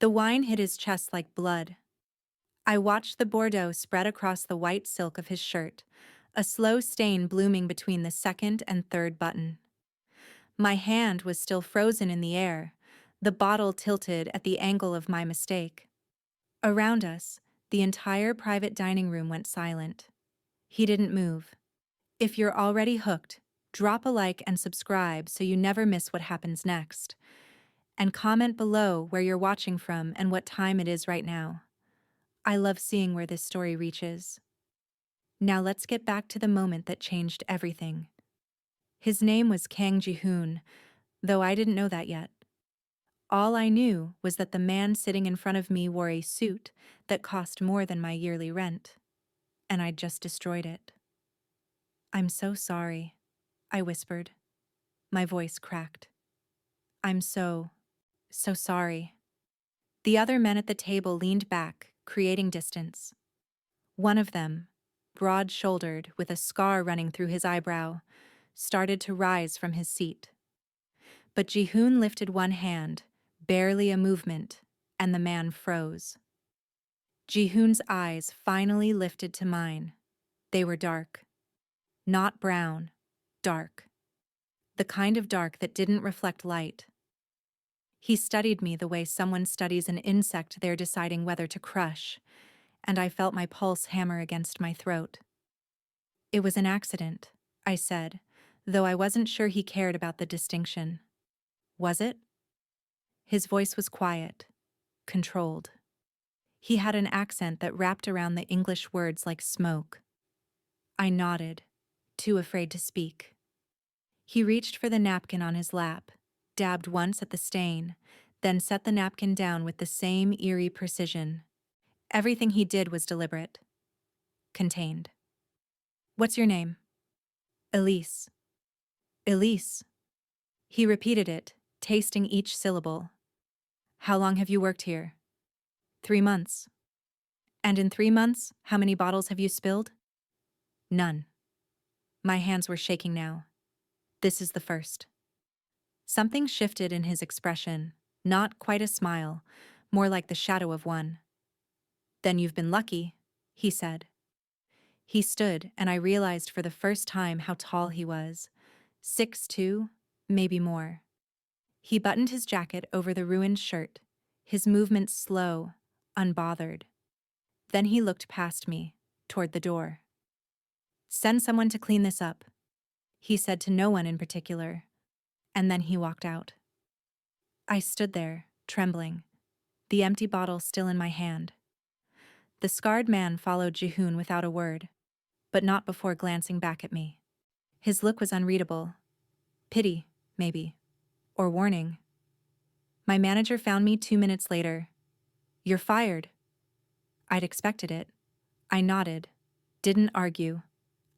The wine hit his chest like blood. I watched the Bordeaux spread across the white silk of his shirt, a slow stain blooming between the second and third button. My hand was still frozen in the air, the bottle tilted at the angle of my mistake. Around us, the entire private dining room went silent. He didn't move. If you're already hooked, drop a like and subscribe so you never miss what happens next. And comment below where you're watching from and what time it is right now. I love seeing where this story reaches. Now let's get back to the moment that changed everything. His name was Kang Jihoon, though I didn't know that yet. All I knew was that the man sitting in front of me wore a suit that cost more than my yearly rent, and I'd just destroyed it. "I'm so sorry," I whispered. My voice cracked. "I'm so sorry." The other men at the table leaned back, creating distance. One of them, broad-shouldered with a scar running through his eyebrow, started to rise from his seat. But Jihoon lifted one hand, barely a movement, and the man froze. Jihoon's eyes finally lifted to mine. They were dark. Not brown, dark. The kind of dark that didn't reflect light. He studied me the way someone studies an insect they're deciding whether to crush, and I felt my pulse hammer against my throat. "It was an accident," I said, though I wasn't sure he cared about the distinction. "Was it?" His voice was quiet, controlled. He had an accent that wrapped around the English words like smoke. I nodded, too afraid to speak. He reached for the napkin on his lap, dabbed once at the stain, then set the napkin down with the same eerie precision. Everything he did was deliberate. Contained. "What's your name?" "Elise." "Elise." He repeated it, tasting each syllable. "How long have you worked here?" 3 months. "And in 3 months, how many bottles have you spilled?" "None." My hands were shaking now. "This is the first." Something shifted in his expression, not quite a smile, more like the shadow of one. "Then you've been lucky," he said. He stood, and I realized for the first time how tall he was. 6'2", maybe more. He buttoned his jacket over the ruined shirt, his movements slow, unbothered. Then he looked past me, toward the door. "Send someone to clean this up," he said to no one in particular, and then he walked out. I stood there, trembling, the empty bottle still in my hand. The scarred man followed Jihoon without a word, but not before glancing back at me. His look was unreadable. Pity, maybe. Or warning. My manager found me 2 minutes later. "You're fired." I'd expected it. I nodded, didn't argue.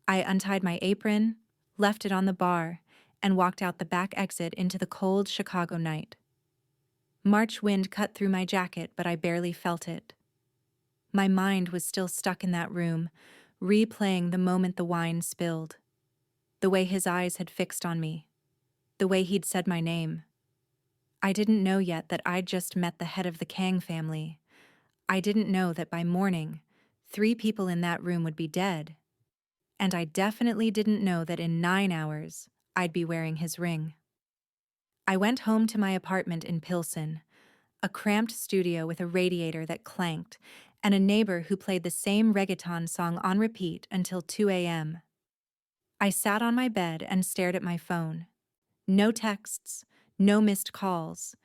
I untied my apron, left it on the bar, and walked out the back exit into the cold Chicago night. March wind cut through my jacket, but I barely felt it. My mind was still stuck in that room, replaying the moment the wine spilled. The way his eyes had fixed on me. The way he'd said my name. I didn't know yet that I'd just met the head of the Kang family. I didn't know that by morning, 3 people in that room would be dead. And I definitely didn't know that in 9 hours, I'd be wearing his ring. I went home to my apartment in Pilsen, a cramped studio with a radiator that clanked, and a neighbor who played the same reggaeton song on repeat until 2 a.m. I sat on my bed and stared at my phone. No texts, no missed calls,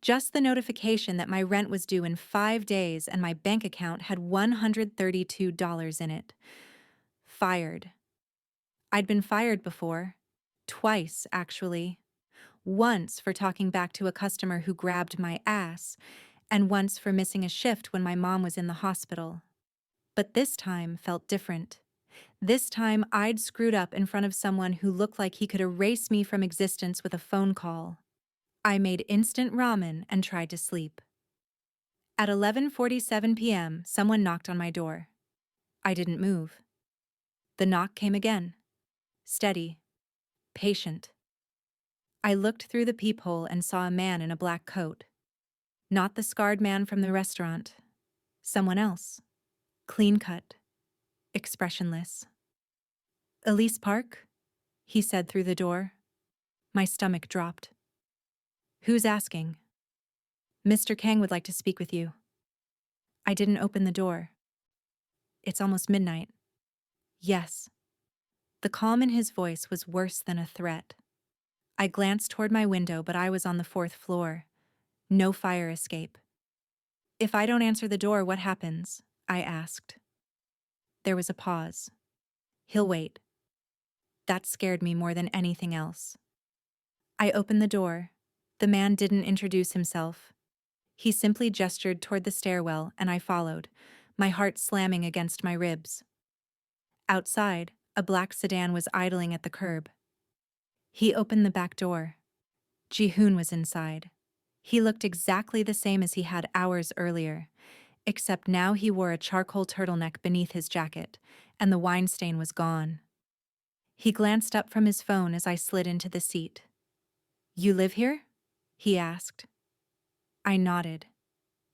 just the notification that my rent was due in 5 days and my bank account had $132 in it. Fired. I'd been fired before. Twice, actually. Once for talking back to a customer who grabbed my ass, and once for missing a shift when my mom was in the hospital. But this time felt different. This time I'd screwed up in front of someone who looked like he could erase me from existence with a phone call. I made instant ramen and tried to sleep. At 11:47 p.m., someone knocked on my door. I didn't move. The knock came again. Steady. Patient. I looked through the peephole and saw a man in a black coat. Not the scarred man from the restaurant. Someone else. Clean-cut. Expressionless. Elise Park? He said through the door. My stomach dropped. Who's asking? Mr. Kang would like to speak with you. I didn't open the door. It's almost midnight. Yes. The calm in his voice was worse than a threat. I glanced toward my window, but I was on the 4th floor. No fire escape. If I don't answer the door, what happens? I asked. There was a pause. He'll wait. That scared me more than anything else. I opened the door. The man didn't introduce himself. He simply gestured toward the stairwell, and I followed, my heart slamming against my ribs. Outside, a black sedan was idling at the curb. He opened the back door. Jihoon was inside. He looked exactly the same as he had hours earlier, except now he wore a charcoal turtleneck beneath his jacket, and the wine stain was gone. He glanced up from his phone as I slid into the seat. You live here? He asked. I nodded.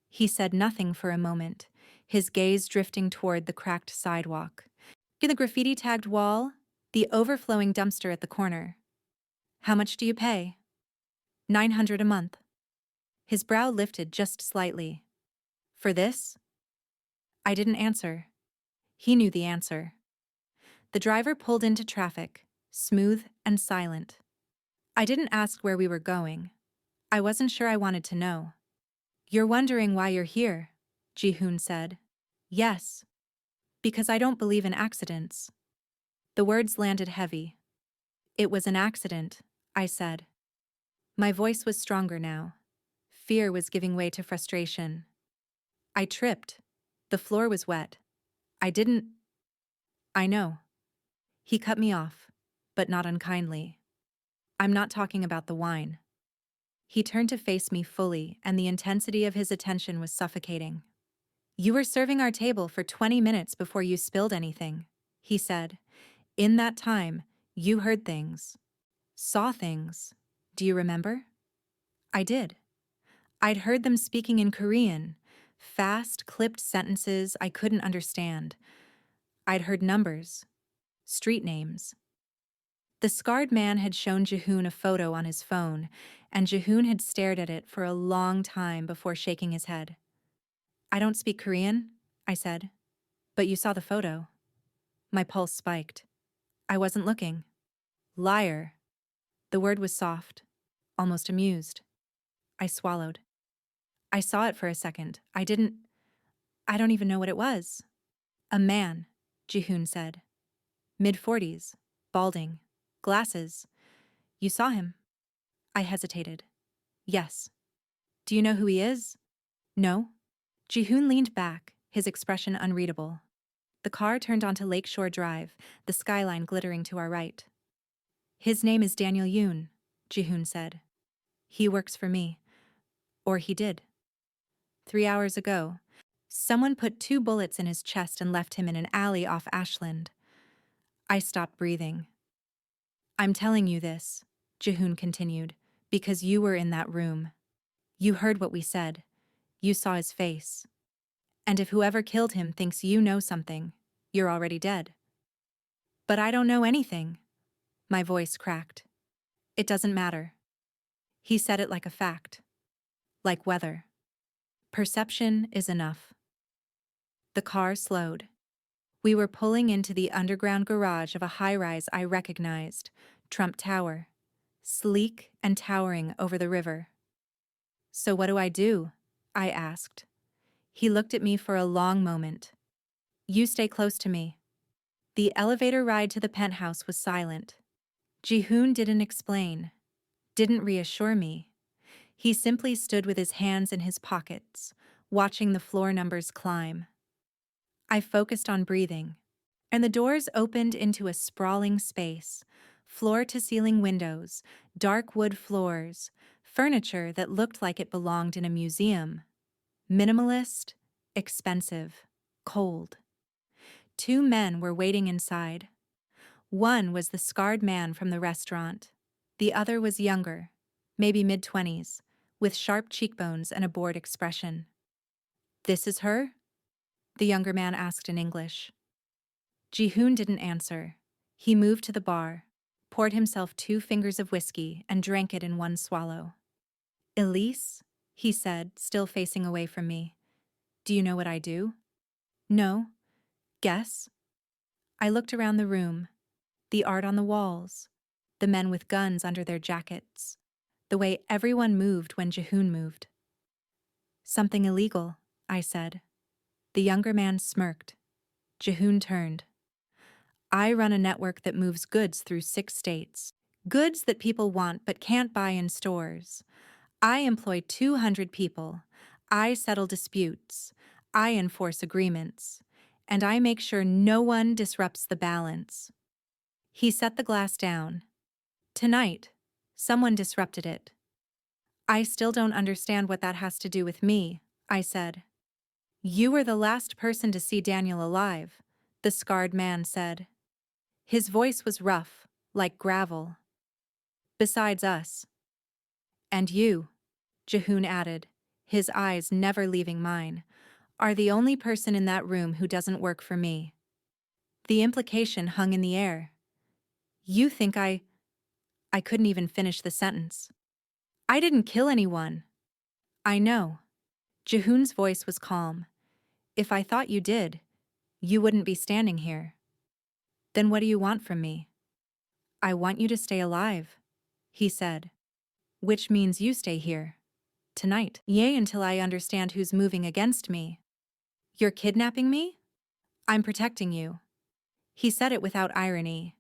He said nothing for a moment, his gaze drifting toward the cracked sidewalk. The graffiti-tagged wall, the overflowing dumpster at the corner. How much do you pay? $900 a month. His brow lifted just slightly. For this? I didn't answer. He knew the answer. The driver pulled into traffic, smooth and silent. I didn't ask where we were going. I wasn't sure I wanted to know. You're wondering why you're here, Jihoon said. Yes. Because I don't believe in accidents. The words landed heavy. It was an accident, I said. My voice was stronger now. Fear was giving way to frustration. I tripped. The floor was wet. I know. He cut me off, but not unkindly. I'm not talking about the wine. He turned to face me fully, and the intensity of his attention was suffocating. You were serving our table for 20 minutes before you spilled anything, he said. In that time, you heard things. Saw things. Do you remember? I did. I'd heard them speaking in Korean, fast, clipped sentences I couldn't understand. I'd heard numbers, street names. The scarred man had shown Jihoon a photo on his phone, and Jihoon had stared at it for a long time before shaking his head. I don't speak Korean, I said. But you saw the photo. My pulse spiked. I wasn't looking. Liar. The word was soft, almost amused. I swallowed. I saw it for a second. I don't even know what it was. A man, Jihoon said. Mid-40s, balding, glasses. You saw him? I hesitated. Yes. Do you know who he is? No. Jihoon leaned back, his expression unreadable. The car turned onto Lakeshore Drive, the skyline glittering to our right. His name is Daniel Yoon, Jihoon said. He works for me. Or he did. 3 hours ago, someone put 2 bullets in his chest and left him in an alley off Ashland. I stopped breathing. I'm telling you this, Jihoon continued, because you were in that room. You heard what we said. You saw his face. And if whoever killed him thinks you know something, you're already dead. But I don't know anything. My voice cracked. It doesn't matter. He said it like a fact. Like weather. Perception is enough. The car slowed. We were pulling into the underground garage of a high-rise I recognized, Trump Tower, sleek and towering over the river. So what do? I asked. He looked at me for a long moment. You stay close to me. The elevator ride to the penthouse was silent. Jihoon didn't explain, didn't reassure me. He simply stood with his hands in his pockets, watching the floor numbers climb. I focused on breathing, and the doors opened into a sprawling space, floor-to-ceiling windows, dark wood floors, furniture that looked like it belonged in a museum. Minimalist, expensive, cold. 2 men were waiting inside. One was the scarred man from the restaurant. The other was younger, maybe mid-20s, with sharp cheekbones and a bored expression. "This is her?" the younger man asked in English. Jihoon didn't answer. He moved to the bar, poured himself 2 fingers of whiskey, and drank it in one swallow. "Elise?" he said, still facing away from me. "Do you know what I do?" "No." "Guess?" I looked around the room. The art on the walls, the men with guns under their jackets, the way everyone moved when Jihoon moved. "Something illegal," I said. The younger man smirked. Jihoon turned. "I run a network that moves goods through 6 states. Goods that people want but can't buy in stores. I employ 200 people. I settle disputes. I enforce agreements. And I make sure no one disrupts the balance." He set the glass down. "Tonight, someone disrupted it." "I still don't understand what that has to do with me," I said. "You were the last person to see Daniel alive," the scarred man said. His voice was rough, like gravel. "Besides us." "And you," Jihoon added, his eyes never leaving mine, "are the only person in that room who doesn't work for me." The implication hung in the air. "You think I couldn't even finish the sentence. "I didn't kill anyone." "I know." Jihoon's voice was calm. "If I thought you did, you wouldn't be standing here." "Then what do you want from me?" "I want you to stay alive," he said. "Which means you stay here. Tonight. Yay, until I understand who's moving against me." "You're kidnapping me?" "I'm protecting you." He said it without irony.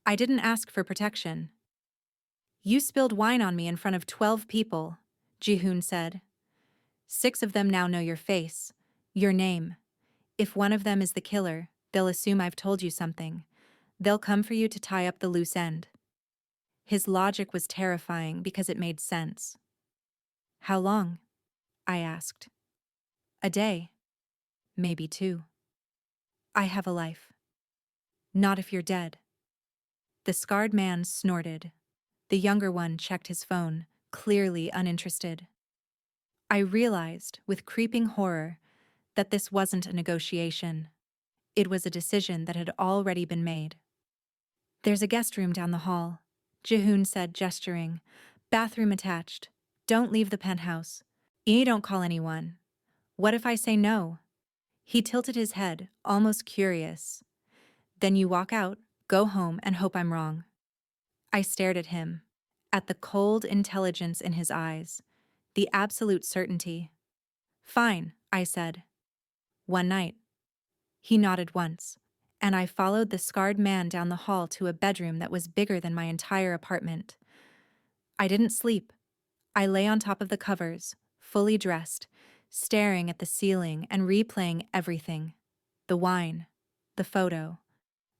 "I didn't ask for protection." "You spilled wine on me in front of 12 people," Jihoon said. 6 of them now know your face, your name. If one of them is the killer, they'll assume I've told you something. They'll come for you to tie up the loose end." His logic was terrifying because it made sense. "How long?" I asked. "A day. Maybe 2. I have a life." "Not if you're dead." The scarred man snorted. The younger one checked his phone, clearly uninterested. I realized, with creeping horror, that this wasn't a negotiation. It was a decision that had already been made. "There's a guest room down the hall," Jihoon said, gesturing. "Bathroom attached. Don't leave the penthouse. Don't call anyone." "What if I say no?" He tilted his head, almost curious. "Then you walk out, go home, and hope I'm wrong." I stared at him, at the cold intelligence in his eyes, the absolute certainty. "Fine," I said. "One night." He nodded once, and I followed the scarred man down the hall to a bedroom that was bigger than my entire apartment. I didn't sleep. I lay on top of the covers, fully dressed, staring at the ceiling and replaying everything. The wine, the photo,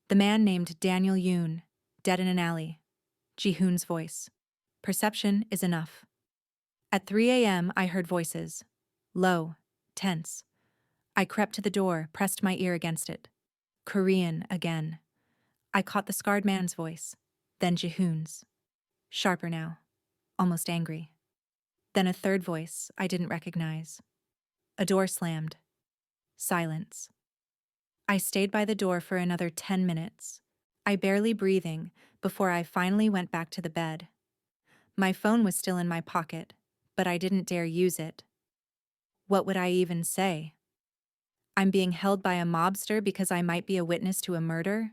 the man named Daniel Yoon, dead in an alley. Jihoon's voice. Perception is enough. At 3 a.m. I heard voices. Low, tense. I crept to the door, pressed my ear against it. Korean again. I caught the scarred man's voice, then Jihoon's. Sharper now, almost angry. Then a third voice I didn't recognize. A door slammed. Silence. I stayed by the door for another 10 minutes, I barely breathing, before I finally went back to the bed. My phone was still in my pocket, but I didn't dare use it. What would I even say? I'm being held by a mobster because I might be a witness to a murder?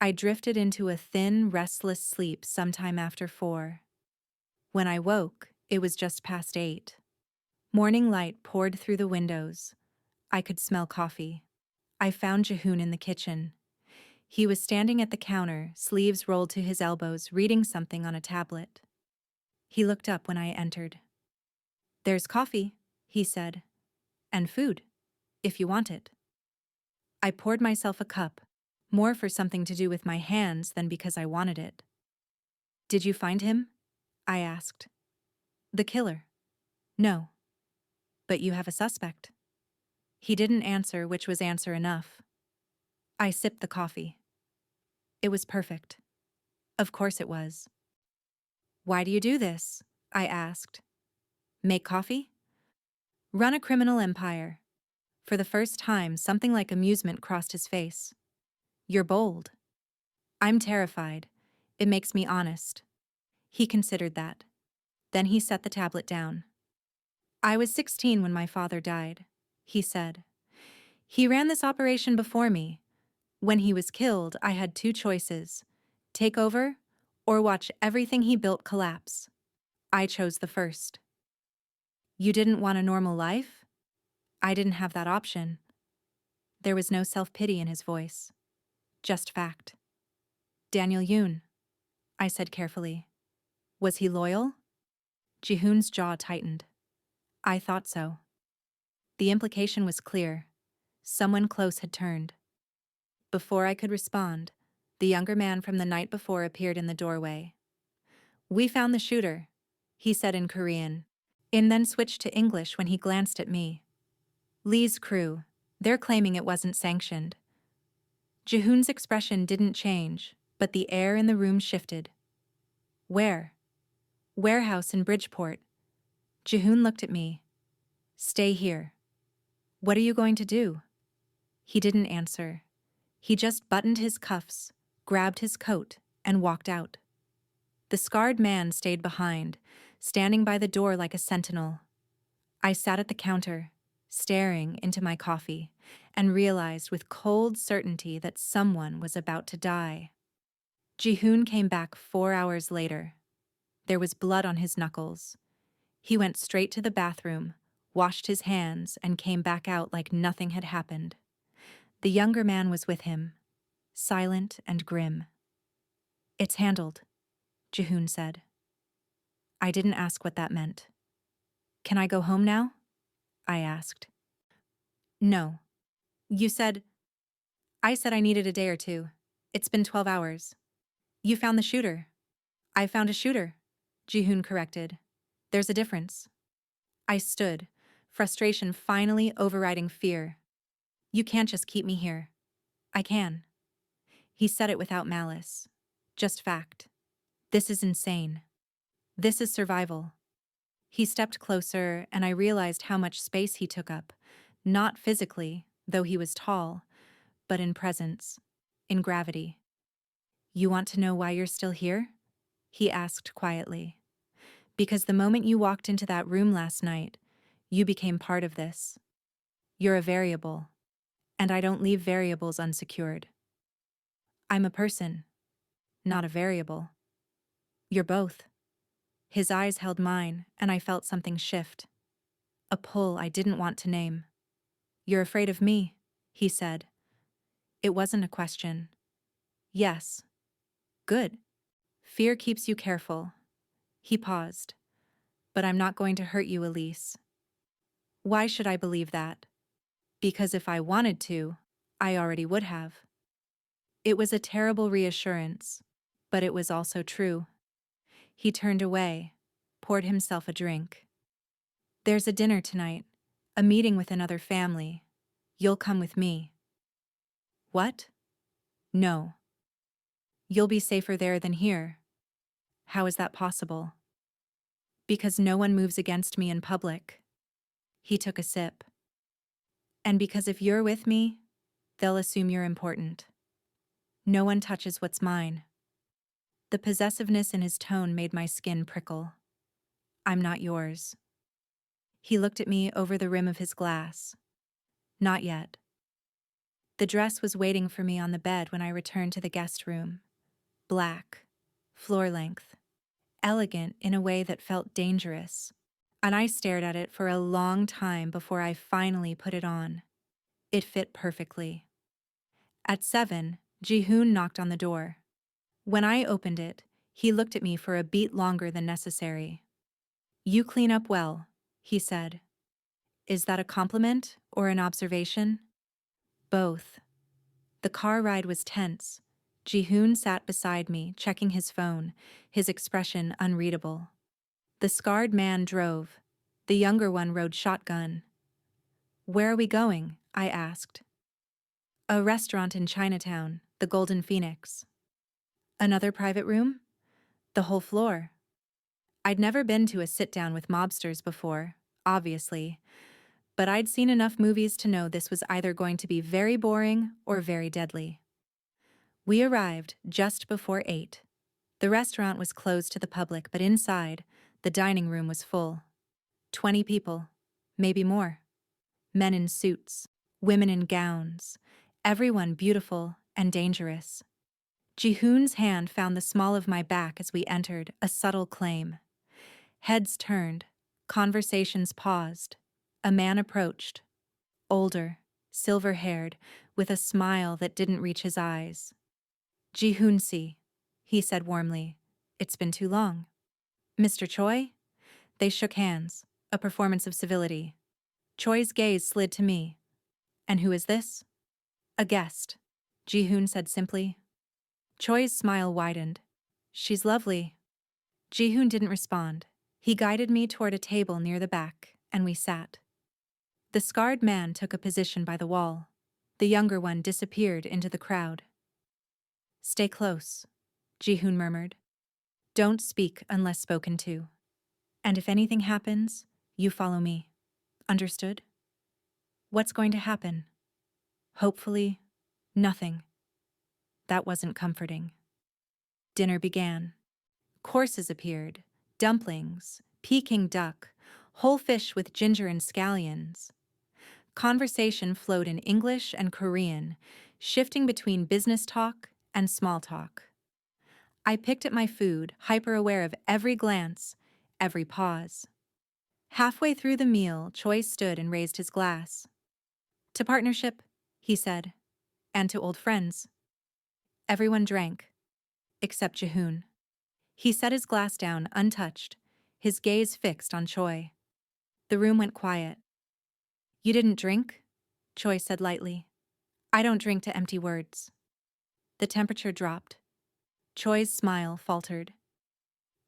I drifted into a thin, restless sleep sometime after 4. When I woke, it was just past 8. Morning light poured through the windows. I could smell coffee. I found Jihoon in the kitchen. He was standing at the counter, sleeves rolled to his elbows, reading something on a tablet. He looked up when I entered. "There's coffee," he said. "And food, if you want it." I poured myself a cup, more for something to do with my hands than because I wanted it. "Did you find him?" I asked. "The killer?" "No." "But you have a suspect." He didn't answer, which was answer enough. I sipped the coffee. It was perfect. Of course it was. "Why do you do this?" I asked. Make coffee? Run a criminal empire. For the first time, something like amusement crossed his face. You're bold. I'm terrified. It makes me honest. He considered that. Then he set the tablet down. I was 16 when my father died, he said. He ran this operation before me. When he was killed, I had two choices: take over or watch everything he built collapse. I chose the first. You didn't want a normal life? I didn't have that option. There was no self-pity in his voice. Just fact. Daniel Yoon, I said carefully. Was he loyal? Jihoon's jaw tightened. I thought so. The implication was clear. Someone close had turned. Before I could respond, the younger man from the night before appeared in the doorway. We found the shooter, he said in Korean, and then switched to English when he glanced at me. Lee's crew, they're claiming it wasn't sanctioned. Jihoon's expression didn't change, but the air in the room shifted. Where? Warehouse in Bridgeport. Jihoon looked at me. Stay here. What are you going to do? He didn't answer. He just buttoned his cuffs, grabbed his coat, and walked out. The scarred man stayed behind, standing by the door like a sentinel. I sat at the counter, staring into my coffee, and realized with cold certainty that someone was about to die. Jihoon came back 4 hours later. There was blood on his knuckles. He went straight to the bathroom, washed his hands, and came back out like nothing had happened. The younger man was with him, silent and grim. It's handled, Jihoon said. I didn't ask what that meant. Can I go home now? I asked. No. You said... I said I needed a day or two. It's been 12 hours. You found the shooter. I found a shooter, Jihoon corrected. There's a difference. I stood, frustration finally overriding fear. You can't just keep me here. I can. He said it without malice. Just fact. This is insane. This is survival. He stepped closer, and I realized how much space he took up, not physically, though he was tall, but in presence, in gravity. You want to know why you're still here? He asked quietly. Because the moment you walked into that room last night, you became part of this. You're a variable, and I don't leave variables unsecured. I'm a person, not a variable. You're both. His eyes held mine, and I felt something shift. A pull I didn't want to name. You're afraid of me, he said. It wasn't a question. Yes. Good. Fear keeps you careful. He paused. But I'm not going to hurt you, Elise. Why should I believe that? Because if I wanted to, I already would have. It was a terrible reassurance, but it was also true. He turned away, poured himself a drink. There's a dinner tonight, a meeting with another family. You'll come with me. What? No. You'll be safer there than here. How is that possible? Because no one moves against me in public. He took a sip. And because if you're with me, they'll assume you're important. No one touches what's mine. The possessiveness in his tone made my skin prickle. I'm not yours. He looked at me over the rim of his glass. Not yet. The dress was waiting for me on the bed when I returned to the guest room. Black, floor length, elegant in a way that felt dangerous, and I stared at it for a long time before I finally put it on. It fit perfectly. At 7, Jihoon knocked on the door. When I opened it, he looked at me for a beat longer than necessary. You clean up well, he said. Is that a compliment or an observation? Both. The car ride was tense. Jihoon sat beside me, checking his phone, his expression unreadable. The scarred man drove. The younger one rode shotgun. Where are we going? I asked. A restaurant in Chinatown, the Golden Phoenix. Another private room? The whole floor. I'd never been to a sit-down with mobsters before, obviously, but I'd seen enough movies to know this was either going to be very boring or very deadly. We arrived just before 8. The restaurant was closed to the public, but inside, the dining room was full. 20 people, maybe more. Men in suits, women in gowns, everyone beautiful and dangerous. Jihoon's hand found the small of my back as we entered, a subtle claim. Heads turned, conversations paused. A man approached, older, silver-haired, with a smile that didn't reach his eyes. Jihoon-si, he said warmly. It's been too long. Mr. Choi? They shook hands, a performance of civility. Choi's gaze slid to me. And who is this? A guest, Jihoon said simply. Choi's smile widened. She's lovely. Jihoon didn't respond. He guided me toward a table near the back, and we sat. The scarred man took a position by the wall. The younger one disappeared into the crowd. Stay close, Jihoon murmured. Don't speak unless spoken to. And if anything happens, you follow me. Understood? What's going to happen? Hopefully, nothing. That wasn't comforting. Dinner began. Courses appeared. Dumplings, Peking duck, whole fish with ginger and scallions. Conversation flowed in English and Korean, shifting between business talk and small talk. I picked at my food, hyper-aware of every glance, every pause. Halfway through the meal, Choi stood and raised his glass. To partnership, he said, and to old friends. Everyone drank, except Jihoon. He set his glass down, untouched, his gaze fixed on Choi. The room went quiet. You didn't drink? Choi said lightly. I don't drink to empty words. The temperature dropped. Choi's smile faltered.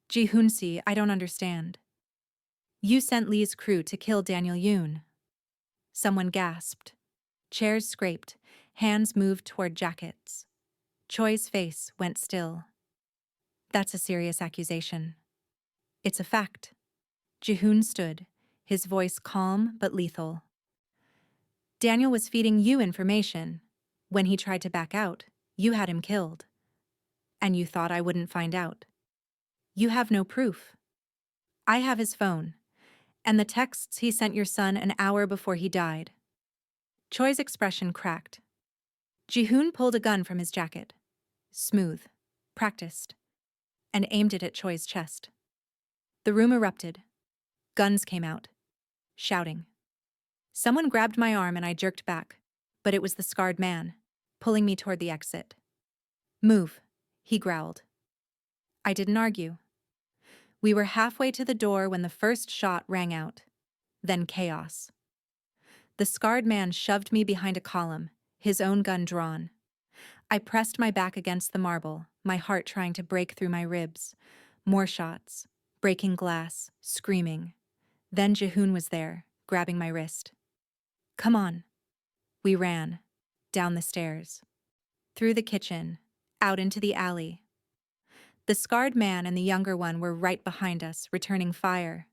Jihoon-si, I don't understand. You sent Lee's crew to kill Daniel Yoon. Someone gasped. Chairs scraped, hands moved toward jackets. Choi's face went still. That's a serious accusation. It's a fact. Jihoon stood, his voice calm but lethal. Daniel was feeding you information. When he tried to back out, you had him killed. And you thought I wouldn't find out. You have no proof. I have his phone, and the texts he sent your son an hour before he died. Choi's expression cracked. Jihoon pulled a gun from his jacket. Smooth, practiced, and aimed it at Choi's chest. The room erupted. Guns came out, shouting. Someone grabbed my arm and I jerked back, but it was the scarred man, pulling me toward the exit. Move, he growled. I didn't argue. We were halfway to the door when the first shot rang out. Then chaos. The scarred man shoved me behind a column, his own gun drawn. I pressed my back against the marble, my heart trying to break through my ribs. More shots, breaking glass, screaming. Then Jihoon was there, grabbing my wrist. Come on. We ran, down the stairs, through the kitchen, out into the alley. The scarred man and the younger one were right behind us, returning fire.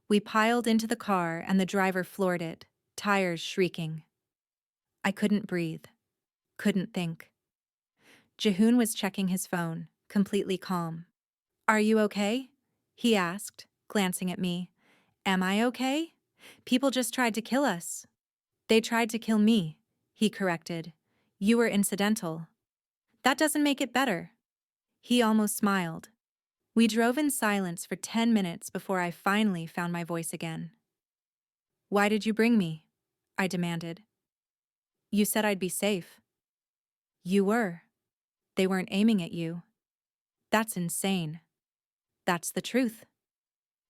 We piled into the car and the driver floored it, tires shrieking. I couldn't breathe, couldn't think. Jihoon was checking his phone, completely calm. Are you okay? He asked, glancing at me. Am I okay? People just tried to kill us. They tried to kill me, he corrected. You were incidental. That doesn't make it better. He almost smiled. We drove in silence for 10 minutes before I finally found my voice again. Why did you bring me? I demanded. You said I'd be safe. You were. They weren't aiming at you. That's insane. That's the truth.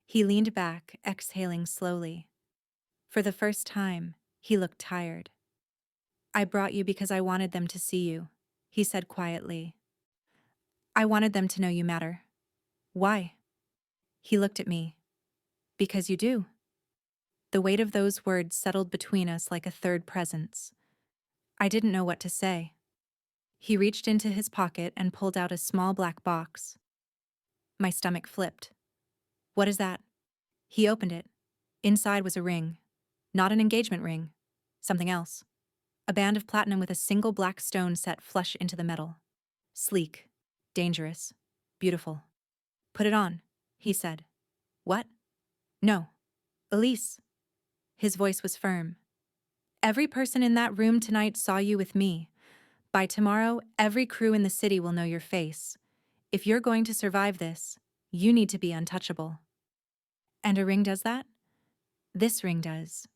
He leaned back, exhaling slowly. For the first time, he looked tired. I brought you because I wanted them to see you, he said quietly. I wanted them to know you matter. Why? He looked at me. Because you do. The weight of those words settled between us like a third presence. I didn't know what to say. He reached into his pocket and pulled out a small black box. My stomach flipped. What is that? He opened it. Inside was a ring. Not an engagement ring. Something else. A band of platinum with a single black stone set flush into the metal. Sleek. Dangerous. Beautiful. Put it on, he said. What? No. Elise. His voice was firm. Every person in that room tonight saw you with me. By tomorrow, every crew in the city will know your face. If you're going to survive this, you need to be untouchable. And a ring does that? This ring does.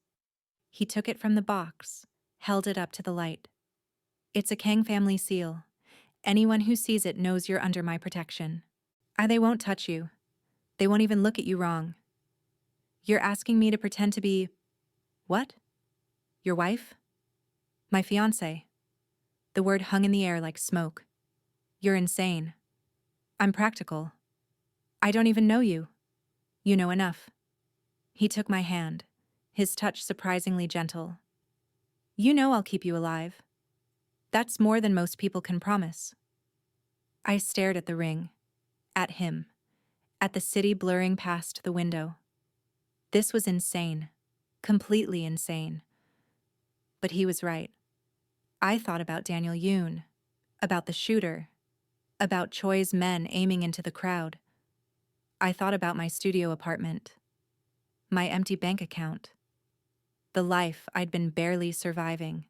He took it from the box, held it up to the light. It's a Kang family seal. Anyone who sees it knows you're under my protection. They won't touch you. They won't even look at you wrong. You're asking me to pretend to be… what? Your wife? My fiancé. The word hung in the air like smoke. You're insane. I'm practical. I don't even know you. You know enough. He took my hand, his touch surprisingly gentle. You know I'll keep you alive. That's more than most people can promise. I stared at the ring, at him, at the city blurring past the window. This was insane, completely insane. But he was right. I thought about Daniel Yoon, about the shooter, about Choi's men aiming into the crowd. I thought about my studio apartment, my empty bank account, the life I'd been barely surviving.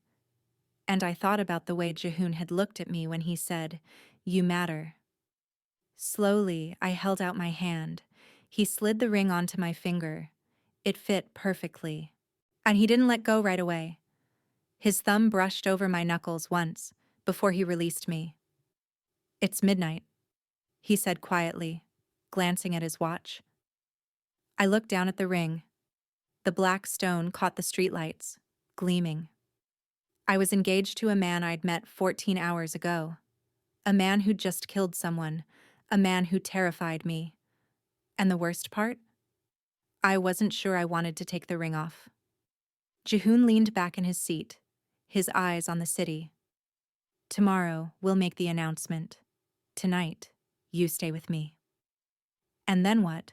And I thought about the way Jihoon had looked at me when he said, "You matter." Slowly, I held out my hand. He slid the ring onto my finger. It fit perfectly. And he didn't let go right away. His thumb brushed over my knuckles once, before he released me. It's midnight, he said quietly, glancing at his watch. I looked down at the ring. The black stone caught the streetlights, gleaming. I was engaged to a man I'd met 14 hours ago. A man who'd just killed someone. A man who terrified me. And the worst part? I wasn't sure I wanted to take the ring off. Jihoon leaned back in his seat, his eyes on the city. Tomorrow, we'll make the announcement. Tonight, you stay with me. And then what?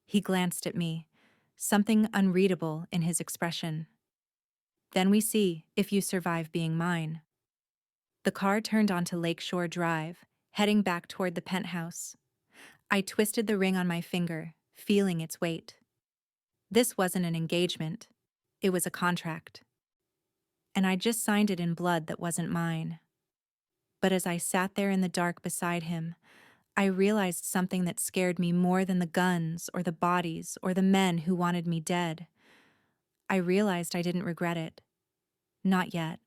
He glanced at me, something unreadable in his expression. Then we see if you survive being mine. The car turned onto Lakeshore Drive, heading back toward the penthouse. I twisted the ring on my finger, feeling its weight. This wasn't an engagement. It was a contract. And I just signed it in blood that wasn't mine. But as I sat there in the dark beside him, I realized something that scared me more than the guns or the bodies or the men who wanted me dead. I realized I didn't regret it. Not yet.